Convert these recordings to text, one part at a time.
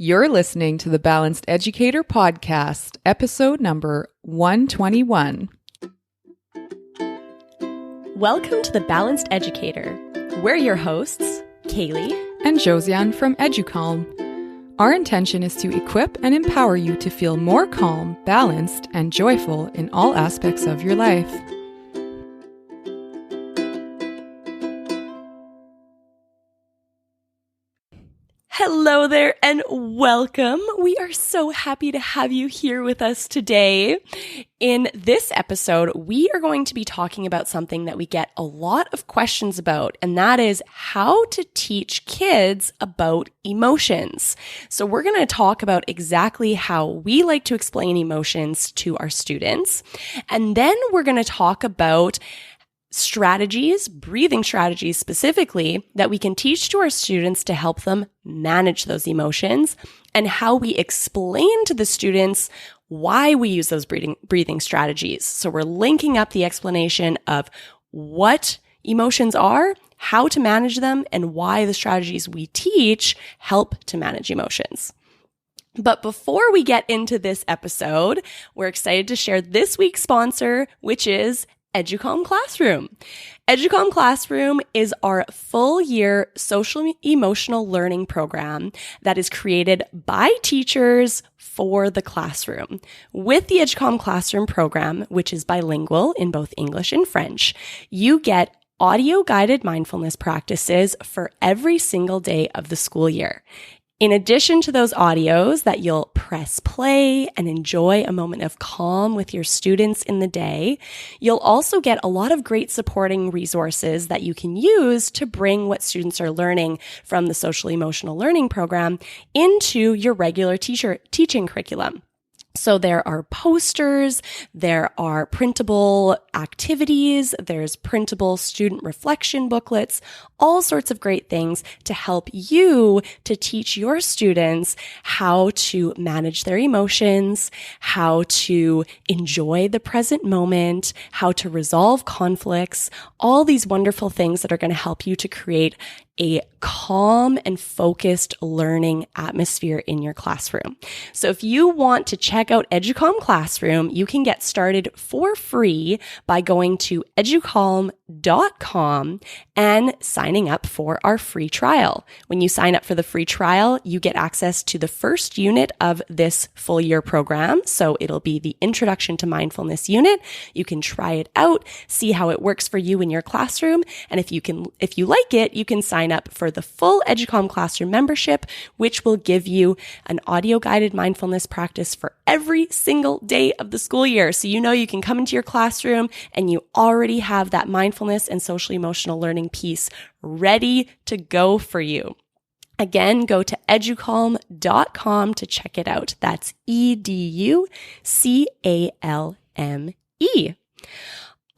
You're listening to the Balanced Educator Podcast, episode number 121. Welcome to the Balanced Educator. We're your hosts, Kaylee and Josiane from EduCalm. Our intention is to equip and empower you to feel more calm, balanced, and joyful in all aspects of your life. Hello there and welcome. We are so happy to have you here with us today. In this episode, we are going to be talking about something that we get a lot of questions about, and that is how to teach kids about emotions. So we're going to talk about exactly how we like to explain emotions to our students, and then we're going to talk about strategies, breathing strategies specifically, that we can teach to our students to help them manage those emotions, and how we explain to the students why we use those breathing strategies. So we're linking up the explanation of what emotions are, how to manage them, and why the strategies we teach help to manage emotions. But before we get into this episode, we're excited to share this week's sponsor, which is EduCalm Classroom. EduCalm Classroom is our full-year social emotional learning program that is created by teachers for the classroom. With the EduCalm Classroom program, which is bilingual in both English and French, you get audio-guided mindfulness practices for every single day of the school year. In addition to those audios that you'll press play and enjoy a moment of calm with your students in the day, you'll also get a lot of great supporting resources that you can use to bring what students are learning from the social emotional learning program into your regular teaching curriculum. So there are posters, there are printable activities, there's printable student reflection booklets, all sorts of great things to help you to teach your students how to manage their emotions, how to enjoy the present moment, how to resolve conflicts, all these wonderful things that are going to help you to create a calm and focused learning atmosphere in your classroom. So if you want to check out EduCalm Classroom, you can get started for free by going to educalm.com and signing up for our free trial. When you sign up for the free trial, you get access to the first unit of this full year program. So it'll be the Introduction to Mindfulness unit. You can try it out, see how it works for you in your classroom. And if you like it, you can sign up for the full EduCalm Classroom membership, which will give you an audio-guided mindfulness practice for every single day of the school year. So you know you can come into your classroom and you already have that mindfulness and social emotional learning piece ready to go for you. Again, go to educalm.com to check it out. That's EduCalme.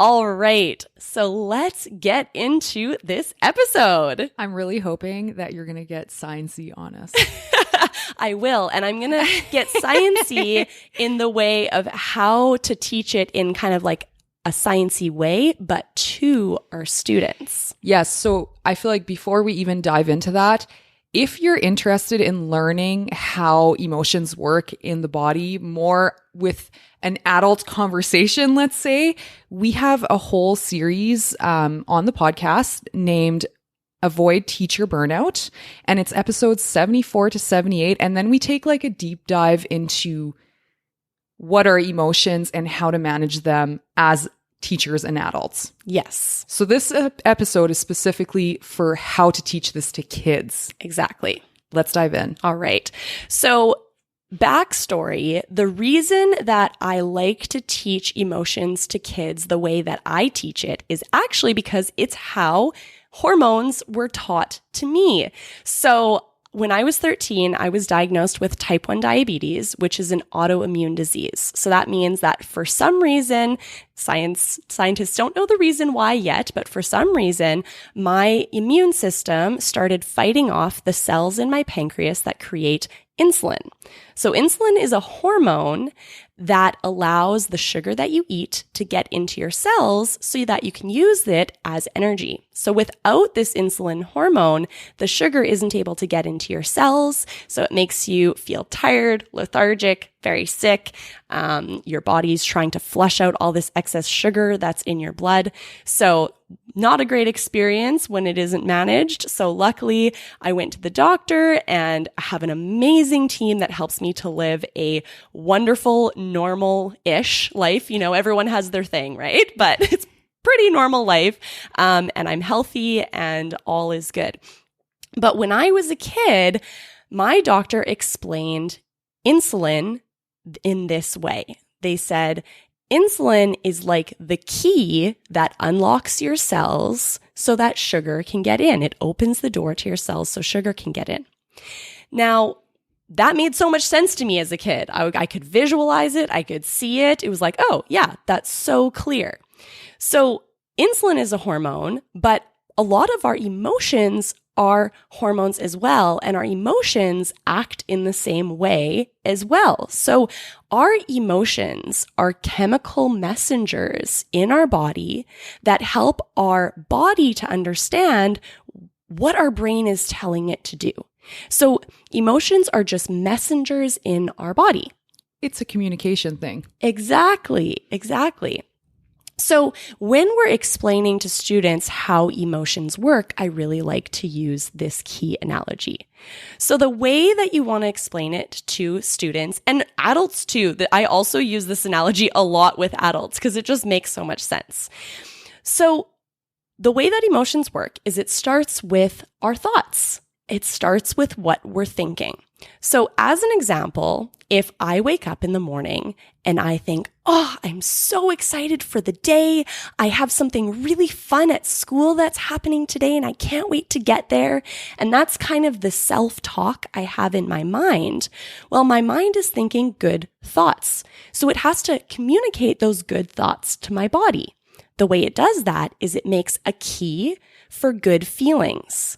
All right, so let's get into this episode. I'm really hoping that you're going to get sciencey on us. I will, and I'm going to get sciencey in the way of how to teach it in kind of like a sciencey way, but to our students. Yes, so I feel like before we even dive into that, if you're interested in learning how emotions work in the body more with an adult conversation, let's say, we have a whole series on the podcast named Avoid Teacher Burnout, and it's episodes 74 to 78. And then we take like a deep dive into what are emotions and how to manage them as teachers and adults. Yes. So this episode is specifically for how to teach this to kids. Exactly. Let's dive in. All right. So backstory, the reason that I like to teach emotions to kids the way that I teach it is actually because it's how hormones were taught to me. So when I was 13, I was diagnosed with type 1 diabetes, which is an autoimmune disease. So that means that for some reason, Scientists don't know the reason why yet, but for some reason, my immune system started fighting off the cells in my pancreas that create insulin. So insulin is a hormone that allows the sugar that you eat to get into your cells so that you can use it as energy. So without this insulin hormone, the sugar isn't able to get into your cells. So it makes you feel tired, lethargic, very sick. Your body's trying to flush out all this excess sugar that's in your blood. So not a great experience when it isn't managed. So luckily, I went to the doctor and have an amazing team that helps me to live a wonderful, normal-ish life. You know, everyone has their thing, right? But it's pretty normal life. And I'm healthy and all is good. But when I was a kid, my doctor explained insulin in this way. They said, insulin is like the key that unlocks your cells so that sugar can get in. It opens the door to your cells so sugar can get in. Now, that made so much sense to me as a kid. I could visualize it. I could see it. It was like, oh, yeah, that's so clear. So insulin is a hormone, but a lot of our emotions are hormones as well, and our emotions act in the same way as well. So our emotions are chemical messengers in our body that help our body to understand what our brain is telling it to do. So emotions are just messengers in our body. It's a communication thing. Exactly. So when we're explaining to students how emotions work, I really like to use this key analogy. So the way that you want to explain it to students and adults too, that I also use this analogy a lot with adults because it just makes so much sense. So the way that emotions work is it starts with our thoughts. It starts with what we're thinking. So as an example, if I wake up in the morning and I think, oh, I'm so excited for the day. I have something really fun at school that's happening today and I can't wait to get there. And that's kind of the self-talk I have in my mind. Well, my mind is thinking good thoughts. So it has to communicate those good thoughts to my body. The way it does that is it makes a key for good feelings.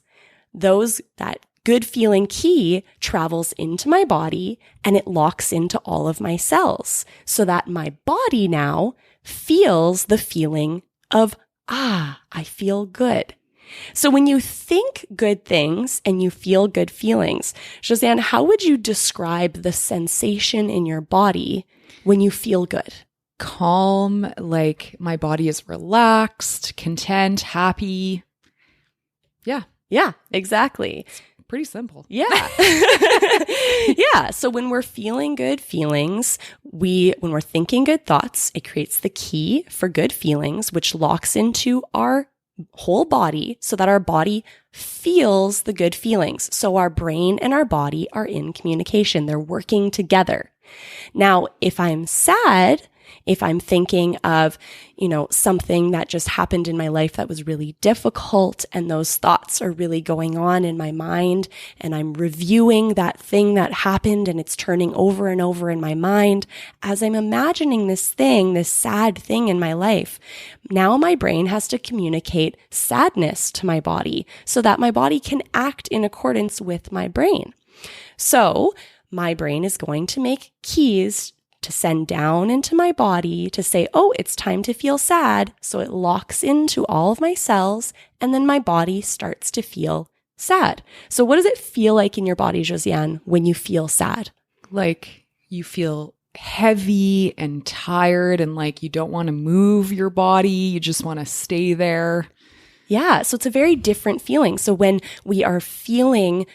That good feeling key travels into my body and it locks into all of my cells so that my body now feels the feeling of, I feel good. So when you think good things and you feel good feelings, Josiane, how would you describe the sensation in your body when you feel good? Calm, like my body is relaxed, content, happy. Yeah, exactly. Pretty simple. Yeah. Yeah. So when we're feeling good feelings, when we're thinking good thoughts, it creates the key for good feelings, which locks into our whole body so that our body feels the good feelings. So our brain and our body are in communication. They're working together. Now, if I'm sad, if I'm thinking of, something that just happened in my life that was really difficult and those thoughts are really going on in my mind and I'm reviewing that thing that happened and it's turning over and over in my mind, as I'm imagining this sad thing in my life, now my brain has to communicate sadness to my body so that my body can act in accordance with my brain. So my brain is going to make keys to send down into my body to say, oh, it's time to feel sad. So it locks into all of my cells and then my body starts to feel sad. So what does it feel like in your body, Josiane, when you feel sad? Like you feel heavy and tired and like you don't want to move your body. You just want to stay there. Yeah. So it's a very different feeling. So when we are feeling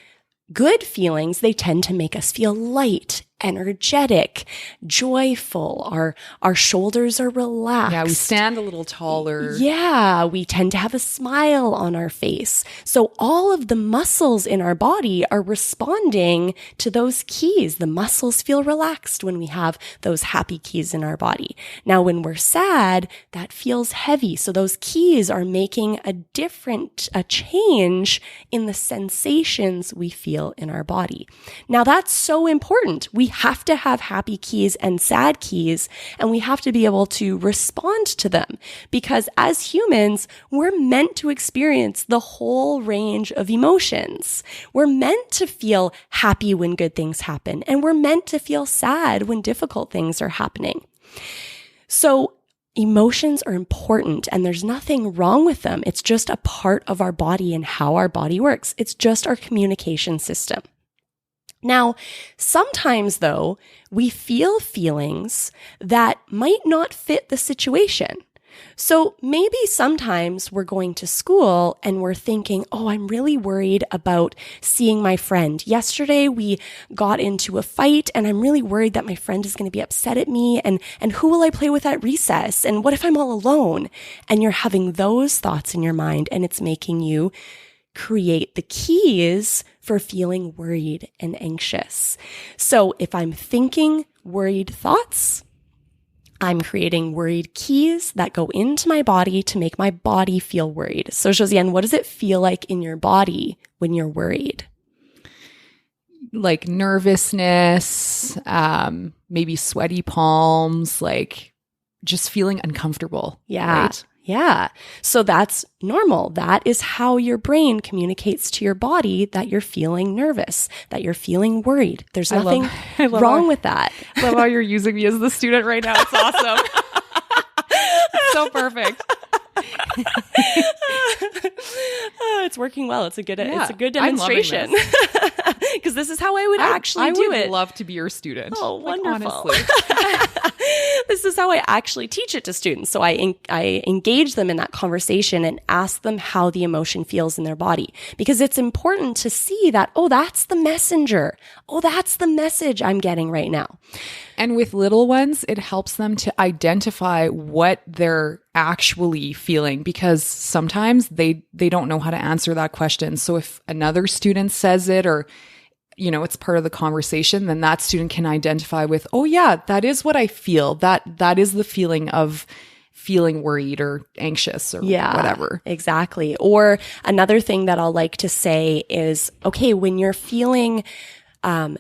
good feelings, they tend to make us feel light, energetic, joyful. Our shoulders are relaxed. Yeah, we stand a little taller. Yeah, we tend to have a smile on our face. So all of the muscles in our body are responding to those keys. The muscles feel relaxed when we have those happy keys in our body. Now, when we're sad, that feels heavy. So those keys are making a change in the sensations we feel in our body. Now, that's so important. We have to have happy keys and sad keys, and we have to be able to respond to them, because as humans, we're meant to experience the whole range of emotions. We're meant to feel happy when good things happen, and we're meant to feel sad when difficult things are happening. So emotions are important, and there's nothing wrong with them. It's just a part of our body and how our body works. It's just our communication system. Now, sometimes though, we feel feelings that might not fit the situation. So maybe sometimes we're going to school and we're thinking, oh, I'm really worried about seeing my friend. Yesterday we got into a fight and I'm really worried that my friend is going to be upset at me, and who will I play with at recess? And what if I'm all alone? And you're having those thoughts in your mind, and it's making you create the keys for feeling worried and anxious. So if I'm thinking worried thoughts, I'm creating worried keys that go into my body to make my body feel worried. So Josiane, what does it feel like in your body when you're worried? Like nervousness, maybe sweaty palms, like just feeling uncomfortable. Yeah. Right? Yeah. So that's normal. That is how your brain communicates to your body that you're feeling nervous, that you're feeling worried. There's nothing wrong with that. I love how you're using me as the student right now. It's awesome. It's so perfect. It's working well. It's a good demonstration. Because this is how I would actually do it. I would love to be your student. Oh, wonderful. Honestly. This is how I actually teach it to students. So I engage them in that conversation and ask them how the emotion feels in their body, because it's important to see that, oh, that's the messenger. Oh, that's the message I'm getting right now. And with little ones, it helps them to identify what they're actually feeling, because sometimes they don't know how to answer that question. So if another student says it, or it's part of the conversation, then that student can identify with, oh yeah, that is what I feel. That is the feeling of feeling worried or anxious or whatever. Exactly. Or another thing that I'll like to say is, okay, when you're feeling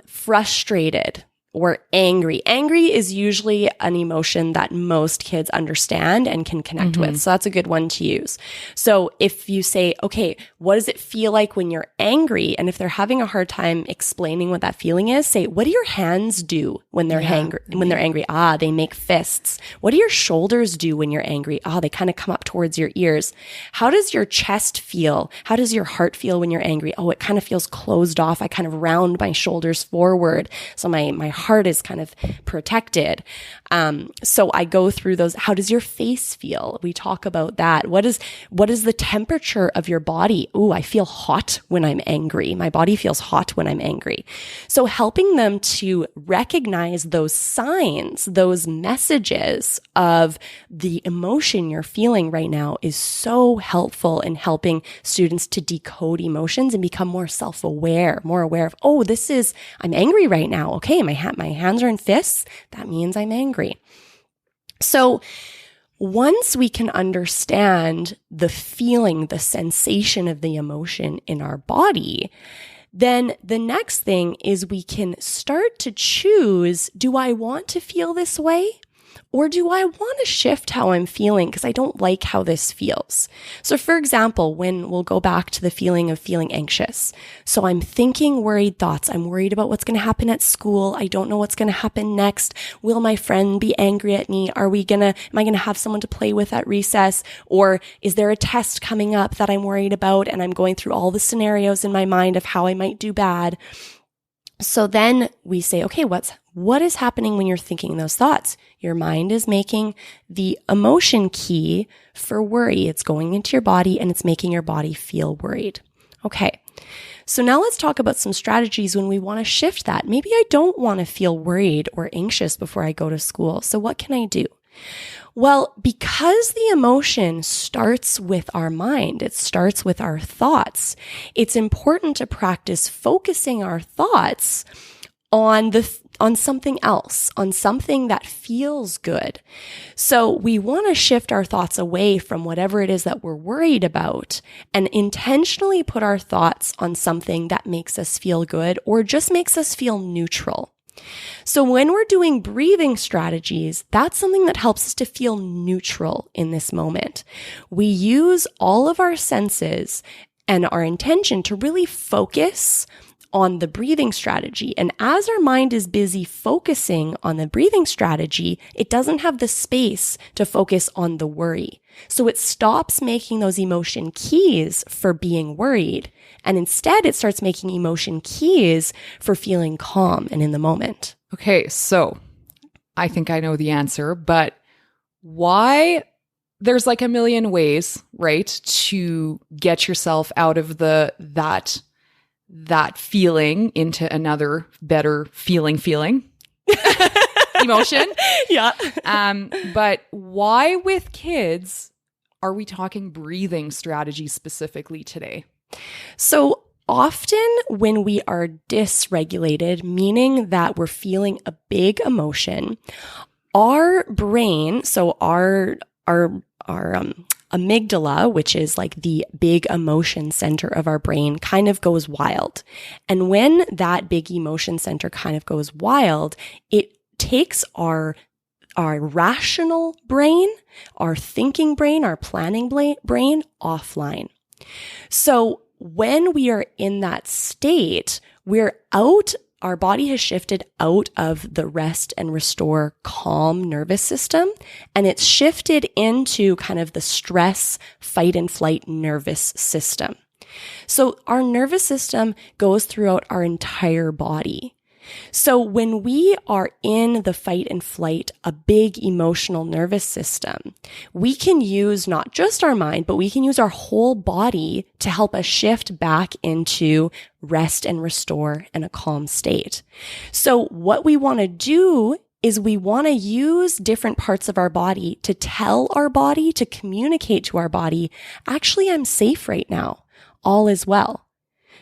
frustrated or angry. Angry is usually an emotion that most kids understand and can connect with. So that's a good one to use. So if you say, okay, what does it feel like when you're angry? And if they're having a hard time explaining what that feeling is, say, what do your hands do when they're angry? When they're angry? Ah, they make fists. What do your shoulders do when you're angry? Ah, they kind of come up towards your ears. How does your chest feel? How does your heart feel when you're angry? Oh, it kind of feels closed off. I kind of round my shoulders forward. So my heart is kind of protected. So I go through those. How does your face feel? We talk about that. What is the temperature of your body? Ooh, I feel hot when I'm angry. My body feels hot when I'm angry. So helping them to recognize those signs, those messages of the emotion you're feeling right now is so helpful in helping students to decode emotions and become more self-aware, more aware of, oh, I'm angry right now. Okay, my hands are in fists. That means I'm angry. So once we can understand the feeling, the sensation of the emotion in our body, then the next thing is we can start to choose, do I want to feel this way? Or do I want to shift how I'm feeling because I don't like how this feels? So for example, when we'll go back to the feeling of feeling anxious. So I'm thinking worried thoughts. I'm worried about what's going to happen at school. I don't know what's going to happen next. Will my friend be angry at me? Am I going to have someone to play with at recess? Or is there a test coming up that I'm worried about? And I'm going through all the scenarios in my mind of how I might do bad. So then we say, okay, what is happening when you're thinking those thoughts? Your mind is making the emotion key for worry. It's going into your body and it's making your body feel worried. Okay. So now let's talk about some strategies when we want to shift that. Maybe I don't want to feel worried or anxious before I go to school. So what can I do? Well, because the emotion starts with our mind, it starts with our thoughts, it's important to practice focusing our thoughts on something else, on something that feels good. So we want to shift our thoughts away from whatever it is that we're worried about and intentionally put our thoughts on something that makes us feel good or just makes us feel neutral. So when we're doing breathing strategies, that's something that helps us to feel neutral in this moment. We use all of our senses and our intention to really focus on the breathing strategy. And as our mind is busy focusing on the breathing strategy, it doesn't have the space to focus on the worry. So it stops making those emotion keys for being worried. And instead, it starts making emotion keys for feeling calm and in the moment. Okay, so I think I know the answer, but why? There's like a million ways, right, to get yourself out of that feeling into another better feeling emotion. Yeah. But why with kids are we talking breathing strategies specifically today? So often when we are dysregulated, meaning that we're feeling a big emotion, our brain, so our amygdala, which is like the big emotion center of our brain, kind of goes wild. And when that big emotion center kind of goes wild, it takes our rational brain, our thinking brain, our planning brain offline. So when we are in that state, our body has shifted out of the rest and restore calm nervous system, and it's shifted into kind of the stress, fight and flight nervous system. So our nervous system goes throughout our entire body. So when we are in the fight and flight, a big emotional nervous system, we can use not just our mind, but we can use our whole body to help us shift back into rest and restore and a calm state. So what we want to do is we want to use different parts of our body to tell our body, to communicate to our body, actually, I'm safe right now. All is well.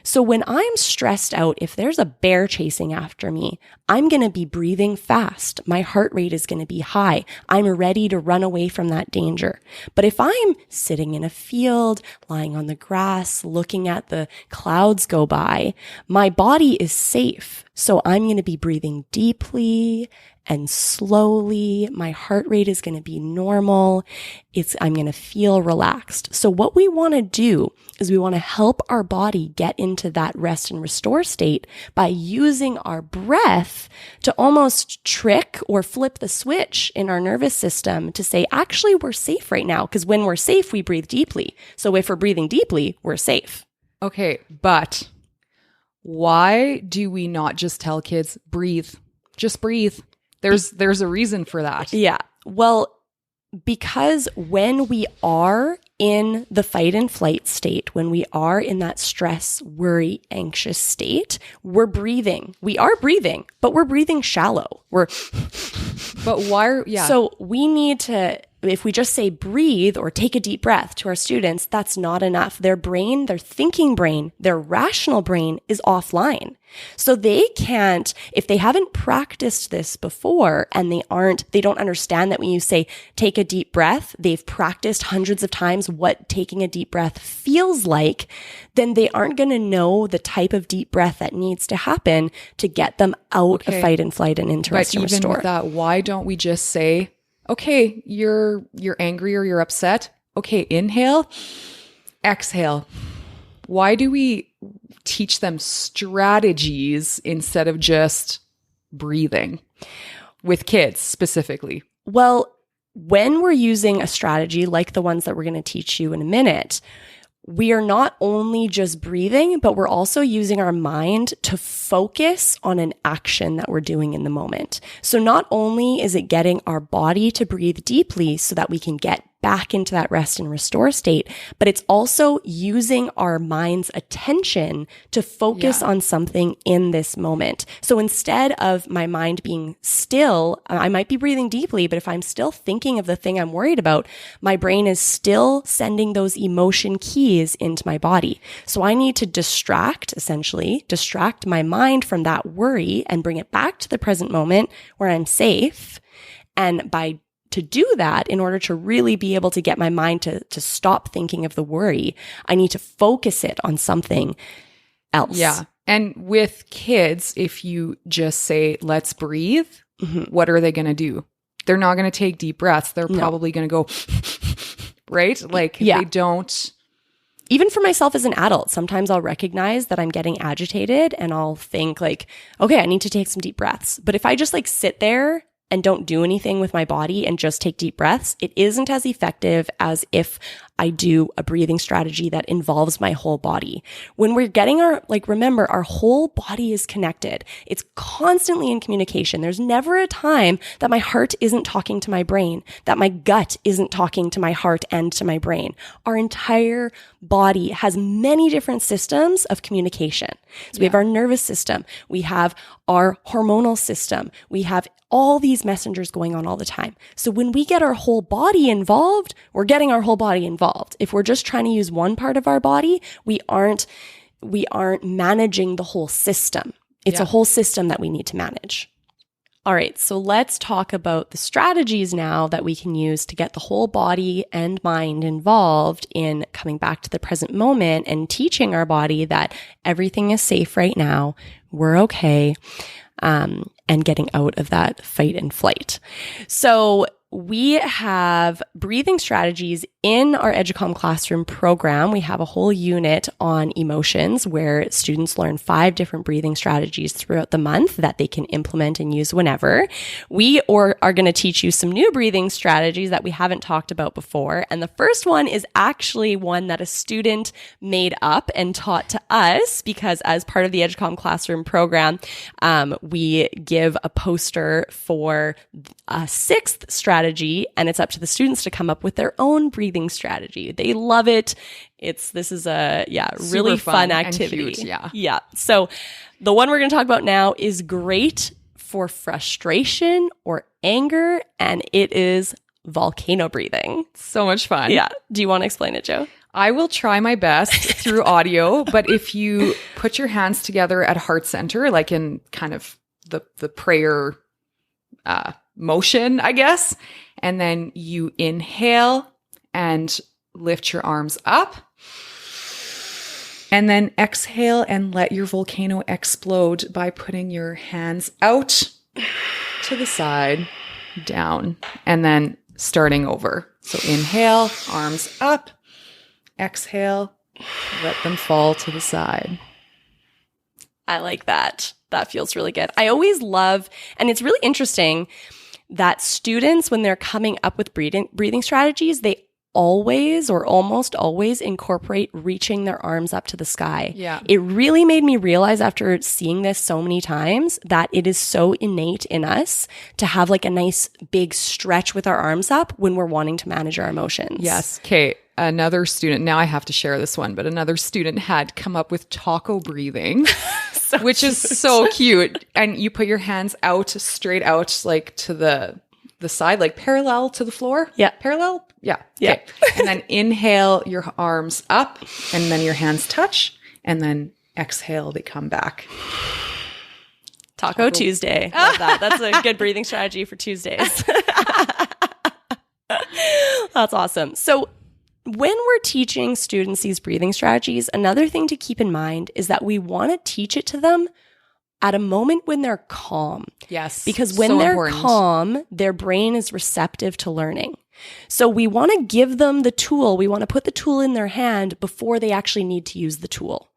So when I'm stressed out, if there's a bear chasing after me, I'm going to be breathing fast. My heart rate is going to be high. I'm ready to run away from that danger. But if I'm sitting in a field, lying on the grass, looking at the clouds go by, my body is safe. So I'm going to be breathing deeply and slowly. My heart rate is going to be normal. I'm going to feel relaxed. So what we want to do is we want to help our body get into that rest and restore state by using our breath to almost trick or flip the switch in our nervous system to say, actually, we're safe right now. Because when we're safe, we breathe deeply. So if we're breathing deeply, we're safe. Okay, but why do we not just tell kids, breathe, just breathe? There's a reason for that. Yeah. Well, because when we are in the fight and flight state, when we are in that stress, worry, anxious state, we're breathing. We are breathing, but we're breathing shallow. But why? Yeah. So we need to, if we just say breathe or take a deep breath to our students, that's not enough. Their brain, their thinking brain, their rational brain is offline. So they can't, if they haven't practiced this before and they don't understand that when you say take a deep breath, they've practiced hundreds of times what taking a deep breath feels like, then they aren't going to know the type of deep breath that needs to happen to get them out of fight and flight and into rest and restore. But even with that, why don't we just say, okay, you're angry or you're upset. Okay, inhale, exhale. Why do we teach them strategies instead of just breathing with kids specifically? Well, when we're using a strategy like the ones that we're going to teach you in a minute, we are not only just breathing, but we're also using our mind to focus on an action that we're doing in the moment. So not only is it getting our body to breathe deeply so that we can get back into that rest and restore state, but it's also using our mind's attention to focus on something in this moment. So instead of my mind being still, I might be breathing deeply, but if I'm still thinking of the thing I'm worried about, my brain is still sending those emotion keys into my body. So I need to distract my mind from that worry and bring it back to the present moment where I'm safe. And to do that, in order to really be able to get my mind to stop thinking of the worry, I need to focus it on something else. Yeah. And with kids, if you just say, let's breathe, what are they going to do? They're not going to take deep breaths. They're probably going to go, right? Like they don't. Even for myself as an adult, sometimes I'll recognize that I'm getting agitated and I'll think like, okay, I need to take some deep breaths. But if I just like sit there and don't do anything with my body and just take deep breaths, it isn't as effective as if I do a breathing strategy that involves my whole body. When we're getting remember, our whole body is connected. It's constantly in communication. There's never a time that my heart isn't talking to my brain, that my gut isn't talking to my heart and to my brain. Our entire body has many different systems of communication. So we have our nervous system. We have our hormonal system. We have all these messengers going on all the time. So when we get our whole body involved, we're getting our whole body involved. If we're just trying to use one part of our body, we aren't managing the whole system. It's a whole system that we need to manage. All right, so let's talk about the strategies now that we can use to get the whole body and mind involved in coming back to the present moment and teaching our body that everything is safe right now, we're okay, and getting out of that fight and flight. So we have breathing strategies in our Educom Classroom program. We have a whole unit on emotions where students learn 5 different breathing strategies throughout the month that they can implement and use whenever. We are going to teach you some new breathing strategies that we haven't talked about before. And the first one is actually one that a student made up and taught to us because as part of the Educom Classroom program, we give a poster for a 6th strategy, and it's up to the students to come up with their own breathing strategy. They love it. This is a really fun activity. Cute, yeah. So the one we're going to talk about now is great for frustration or anger, and it is volcano breathing. So much fun. Yeah. Do you want to explain it, Joe? I will try my best through audio, but if you put your hands together at heart center, like in kind of the prayer motion, I guess, and then you inhale and lift your arms up, and then exhale and let your volcano explode by putting your hands out to the side, down, and then starting over. So inhale, arms up, exhale, let them fall to the side. I like that. That feels really good. I always love, and it's really interesting that students, when they're coming up with breathing strategies, they always or almost always incorporate reaching their arms up to the sky. Yeah. It really made me realize after seeing this so many times that it is so innate in us to have like a nice big stretch with our arms up when we're wanting to manage our emotions. Yes. Okay. Another student, now I have to share this one, but another student had come up with taco breathing, which is so cute. And you put your hands out, straight out, like to the side, like parallel to the floor. Yeah. Parallel? Yeah. Yeah. Okay. And then inhale your arms up, and then your hands touch, and then exhale, they come back. Taco Tuesday. Love that. That's a good breathing strategy for Tuesdays. That's awesome. So when we're teaching students these breathing strategies, another thing to keep in mind is that we want to teach it to them at a moment when they're calm. Yes. Because when they're calm, their brain is receptive to learning. So we want to give them the tool. We want to put the tool in their hand before they actually need to use the tool.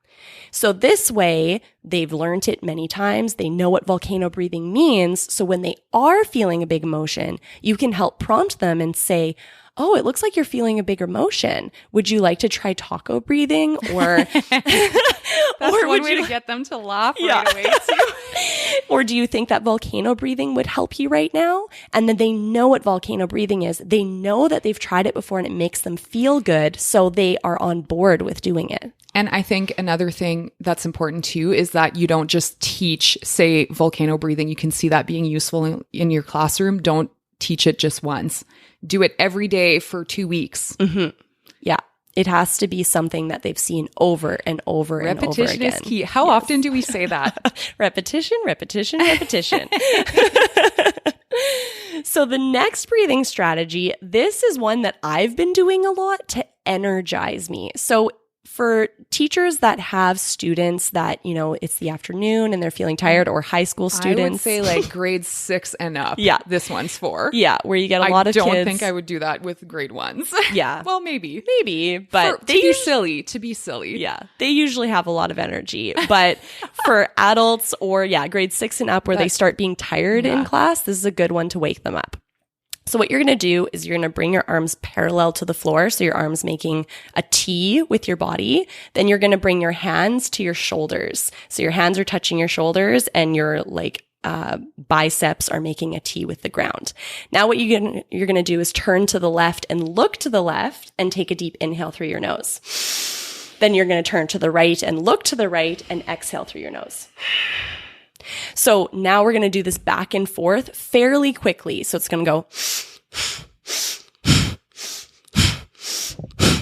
So this way, they've learned it many times. They know what volcano breathing means. So when they are feeling a big emotion, you can help prompt them and say, oh, it looks like you're feeling a big emotion. Would you like to try taco breathing? Or that's one way to get them to laugh right away too. Or do you think that volcano breathing would help you right now? And then they know what volcano breathing is. They know that they've tried it before and it makes them feel good. So they are on board with doing it. And I think another thing that's important too is that you don't just teach, say, volcano breathing. You can see that being useful in your classroom. Don't teach it just once. Do it every day for 2 weeks. Mm-hmm. Yeah. It has to be something that they've seen over and over and over again. Repetition is key. How often do we say that? Repetition, repetition, repetition. So the next breathing strategy, this is one that I've been doing a lot to energize me. So for teachers that have students that, you know, it's the afternoon and they're feeling tired, or high school students. I would say like grades 6 and up. Yeah. This one's for. Yeah, where you get a lot of kids. I don't think I would do that with grade 1s. Yeah. Well, maybe, but to be silly. Yeah. They usually have a lot of energy. But for adults or grade 6 and up where they start being tired in class, this is a good one to wake them up. So what you're going to do is you're going to bring your arms parallel to the floor. So your arms making a T with your body. Then you're going to bring your hands to your shoulders. So your hands are touching your shoulders and your biceps are making a T with the ground. Now what you're going to do is turn to the left and look to the left and take a deep inhale through your nose. Then you're going to turn to the right and look to the right and exhale through your nose. So now we're going to do this back and forth fairly quickly. So it's going to go.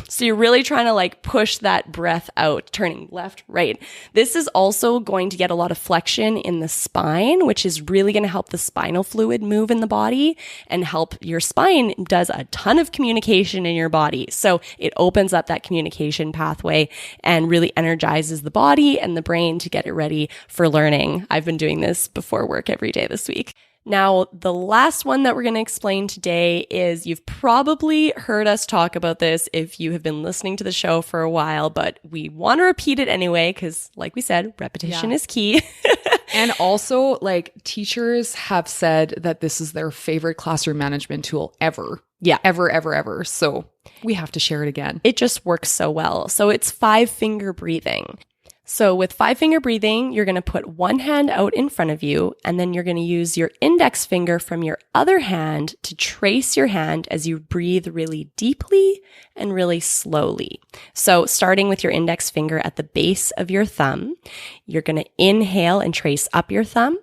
So you're really trying to like push that breath out, turning left, right. This is also going to get a lot of flexion in the spine, which is really going to help the spinal fluid move in the body and help your spine. Does a ton of communication in your body. So it opens up that communication pathway and really energizes the body and the brain to get it ready for learning. I've been doing this before work every day this week. Now, the last one that we're going to explain today is, you've probably heard us talk about this if you have been listening to the show for a while, but we want to repeat it anyway because, like we said, repetition is key. And also, like, teachers have said that this is their favorite classroom management tool ever. Yeah. Ever. So we have to share it again. It just works so well. So it's 5-finger breathing. So with 5-finger breathing, you're going to put one hand out in front of you, and then you're going to use your index finger from your other hand to trace your hand as you breathe really deeply and really slowly. So starting with your index finger at the base of your thumb, you're going to inhale and trace up your thumb.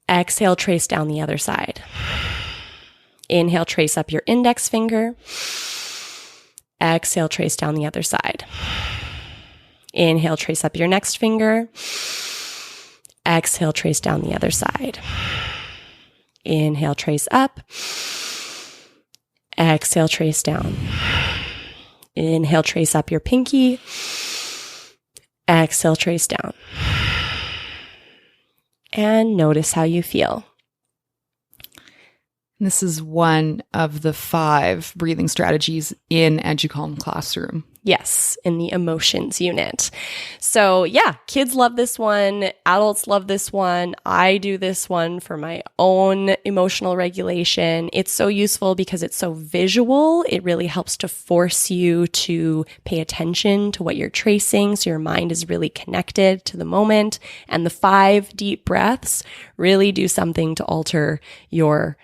Exhale, trace down the other side. Inhale, trace up your index finger. Exhale, trace down the other side. Inhale, trace up your next finger. Exhale, trace down the other side. Inhale, trace up. Exhale, trace down. Inhale, trace up your pinky. Exhale, trace down. And notice how you feel. This is one of the 5 breathing strategies in EduCalm Classroom. Yes, in the emotions unit. So yeah, kids love this one. Adults love this one. I do this one for my own emotional regulation. It's so useful because it's so visual. It really helps to force you to pay attention to what you're tracing. So your mind is really connected to the moment. And the 5 deep breaths really do something to alter your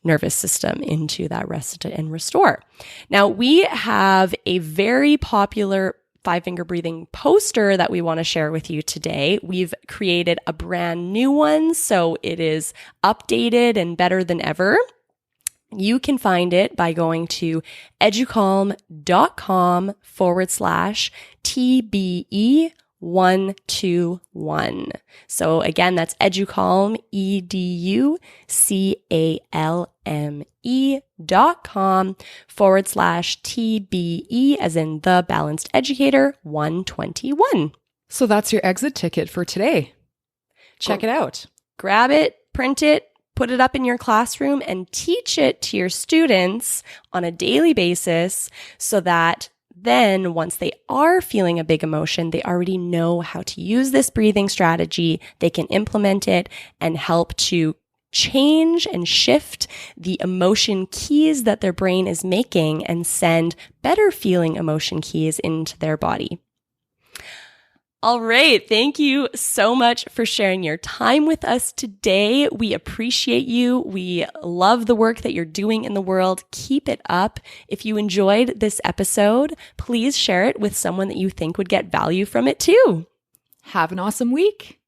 nervous system into that rest and restore. Now, we have a very popular 5-finger breathing poster that we want to share with you today. We've created a brand new one, so it is updated and better than ever. You can find it by going to educalm.com/TBE 121. So again, that's educalm, educalme.com/TBE as in the Balanced Educator 121. So that's your exit ticket for today. Check it out. Grab it, print it, put it up in your classroom and teach it to your students on a daily basis so that then once they are feeling a big emotion, they already know how to use this breathing strategy. They can implement it and help to change and shift the emotion keys that their brain is making and send better feeling emotion keys into their body. All right. Thank you so much for sharing your time with us today. We appreciate you. We love the work that you're doing in the world. Keep it up. If you enjoyed this episode, please share it with someone that you think would get value from it too. Have an awesome week.